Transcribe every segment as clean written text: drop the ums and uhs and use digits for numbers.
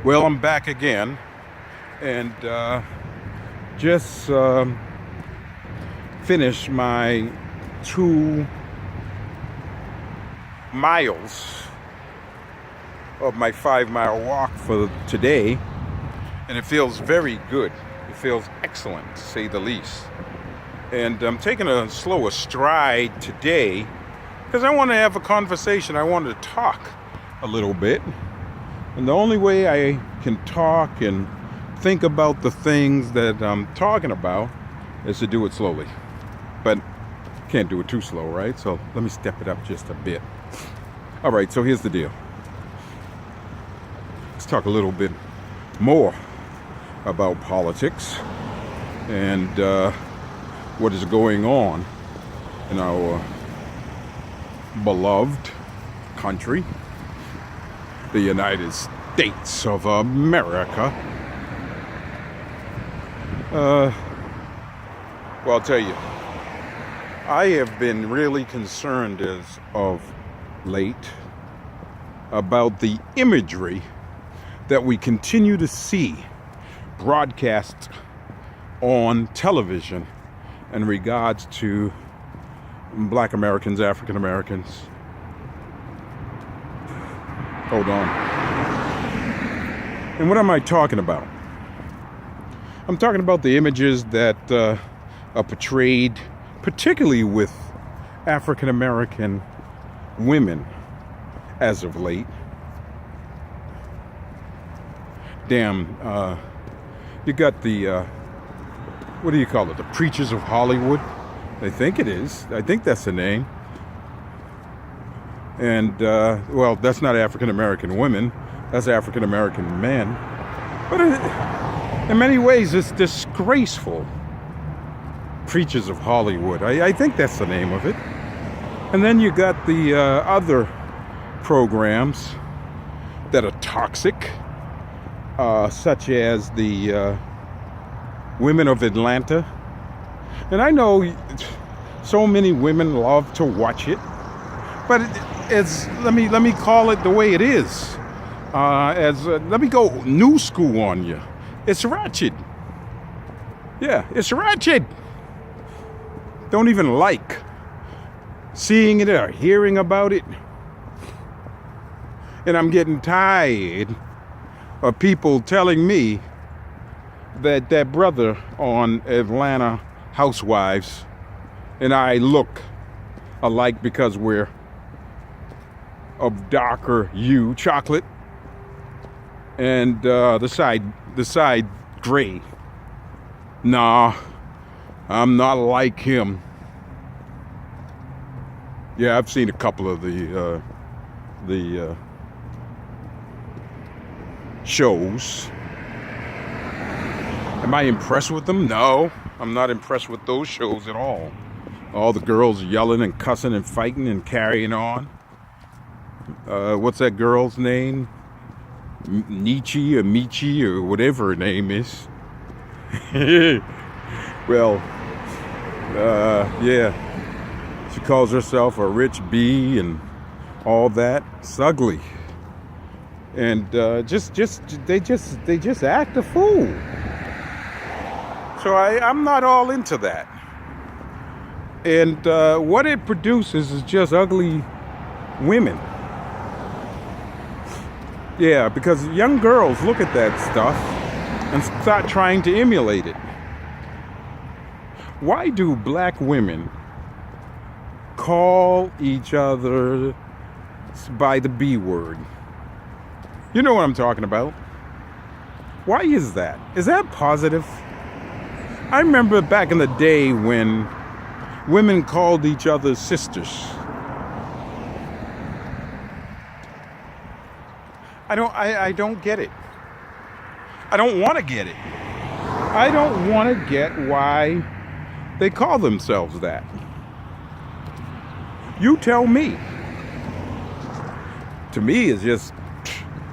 Well, I'm back again, and just finished my 2 miles of my 5-mile walk for today, and it feels very good. It feels excellent, to say the least. And I'm taking a slower stride today because I want to have a conversation. I want to talk a little bit. And the only way I can talk and think about the things that I'm talking about is to do it slowly. But can't do it too slow, right? So let me step it up just a bit. All right, so here's the deal. Let's talk a little bit more about politics and what is going on in our beloved country, the United States of America. Well, I'll tell you, I have been really concerned as of late about the imagery that we continue to see broadcast on television in regards to Black Americans, African Americans. Hold on. And what am I talking about? I'm talking about the images that are portrayed, particularly with African American women as of late. Damn, you got the, what do you call it? The Preachers of Hollywood? I think it is. I think that's the name. And, well, that's not African American women. That's African American men. But in many ways, it's disgraceful. Preachers of Hollywood. I think that's the name of it. And then you got the other programs that are toxic, such as the Women of Atlanta. And I know so many women love to watch it, but it's let me call it the way it is. Let me go new school on you. It's ratchet. Yeah, it's ratchet. Don't even like seeing it or hearing about it. And I'm getting tired of people telling me that that brother on Atlanta Housewives and I look alike because we're of darker hue, chocolate, and the side gray. Nah, I'm not like him. Yeah, I've seen a couple of the shows. Am I impressed with them? No, I'm not impressed with those shows at all. All the girls yelling and cussing and fighting and carrying on. What's that girl's name? Nietzsche or Michi or whatever her name is. Well, yeah. She calls herself a rich bee and all that. It's ugly. And they just act a fool. So I'm not all into that. And what it produces is just ugly women. Yeah, because young girls look at that stuff and start trying to emulate it. Why do black women call each other by the B word? You know what I'm talking about. Why is that? Is that positive? I remember back in the day when women called each other sisters. I don't get it. I don't want to get it. I don't want to get why they call themselves that. You tell me. To me, it's just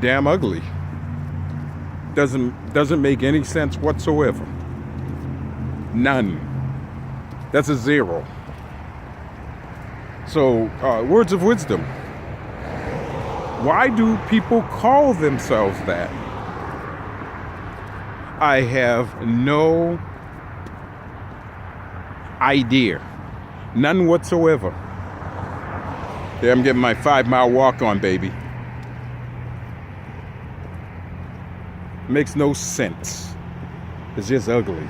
damn ugly. Doesn't make any sense whatsoever. None. That's a zero. So, words of wisdom. Why do people call themselves that? I have no idea. None whatsoever. Yeah, I'm getting my 5-mile walk on, baby. Makes no sense. It's just ugly.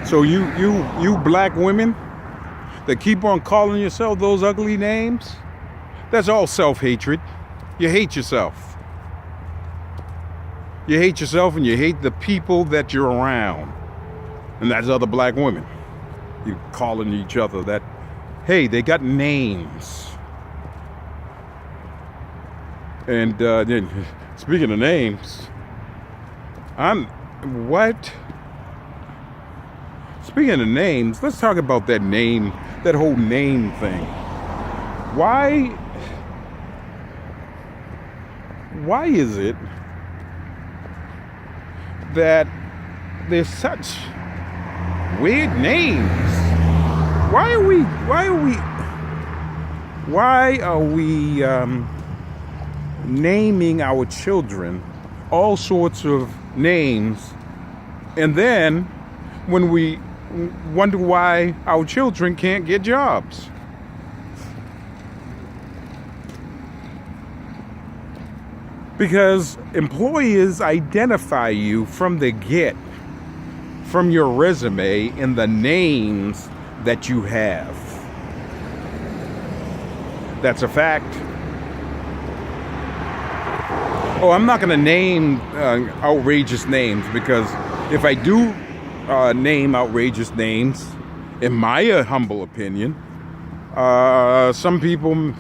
So you black women that keep on calling yourself those ugly names, that's all self-hatred. You hate yourself. You hate yourself and you hate the people that you're around. And that's other black women. You calling each other that, hey, they got names. And then, speaking of names, Speaking of names, let's talk about that name, that whole name thing. Why is it that there's such weird names? Why are we naming our children all sorts of names, and then when we wonder why our children can't get jobs? Because employers identify you from the get, from your resume and the names that you have. That's a fact. Oh, I'm not going to name outrageous names, because if I do name outrageous names, in my humble opinion, some people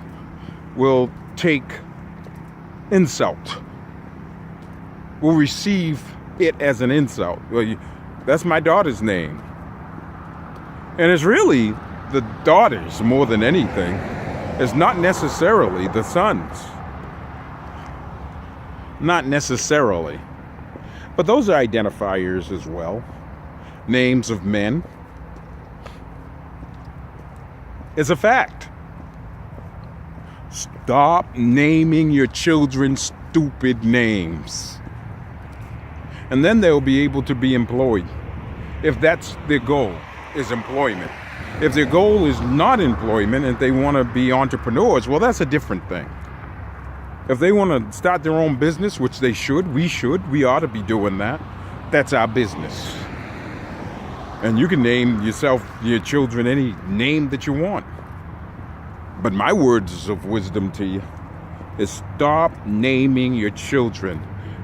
will take insult, will receive it as an insult. Well, that's my daughter's name. And it's really the daughters more than anything. It's not necessarily the sons. Not necessarily. But those are identifiers as well. Names of men. It's a fact. Stop naming your children stupid names. And then they'll be able to be employed. If that's their goal, is employment. If their goal is not employment and they want to be entrepreneurs, well, that's a different thing. If they want to start their own business, which they should, we ought to be doing that. That's our business. And you can name your children any name that you want. But my words of wisdom to you is stop naming your children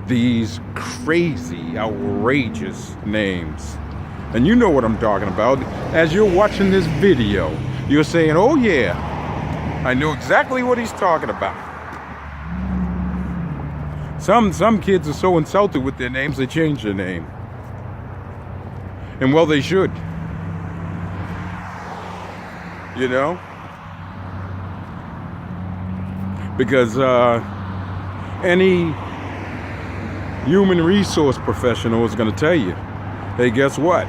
these crazy, outrageous names. And you know what I'm talking about. As you're watching this video, you're saying, oh yeah, I know exactly what he's talking about. Some kids are so insulted with their names, they change their name. And well, they should. You know? Because any human resource professional is going to tell you, hey, guess what?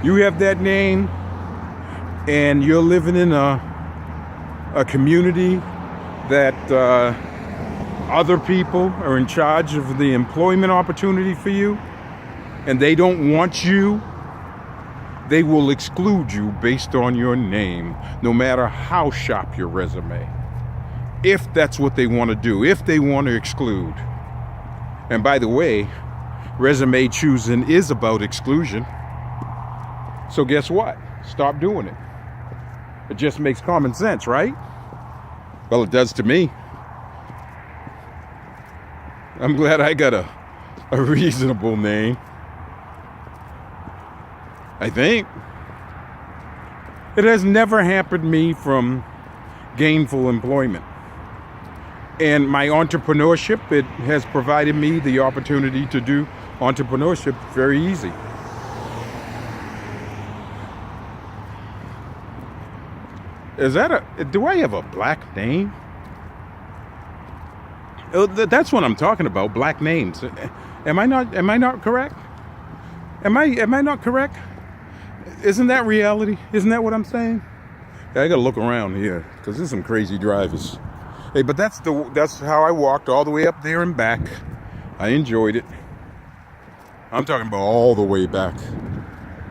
You have that name and you're living in a community that other people are in charge of the employment opportunity for you, and they don't want you. They will exclude you based on your name, no matter how sharp your resume. If that's what they want to do, if they want to exclude. And by the way, resume choosing is about exclusion. So guess what? Stop doing it. It just makes common sense, right? Well, it does to me. I'm glad I got a reasonable name. I think. It has never hampered me from gainful employment. And my entrepreneurship, it has provided me the opportunity to do entrepreneurship very easy. Do I have a black name? That's what I'm talking about, black names. Am I not correct? Am I not correct? Isn't that reality? Isn't that what I'm saying? Yeah, I gotta look around here, because there's some crazy drivers. Hey, but that's how I walked all the way up there and back. I enjoyed it. I'm talking about all the way back,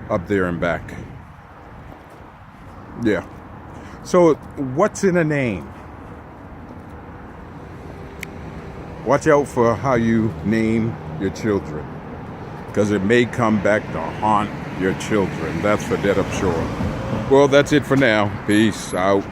up there and back. Yeah. So what's in a name? Watch out for how you name your children, because it may come back to haunt your children. That's for dead up sure. Well, that's it for now. Peace out.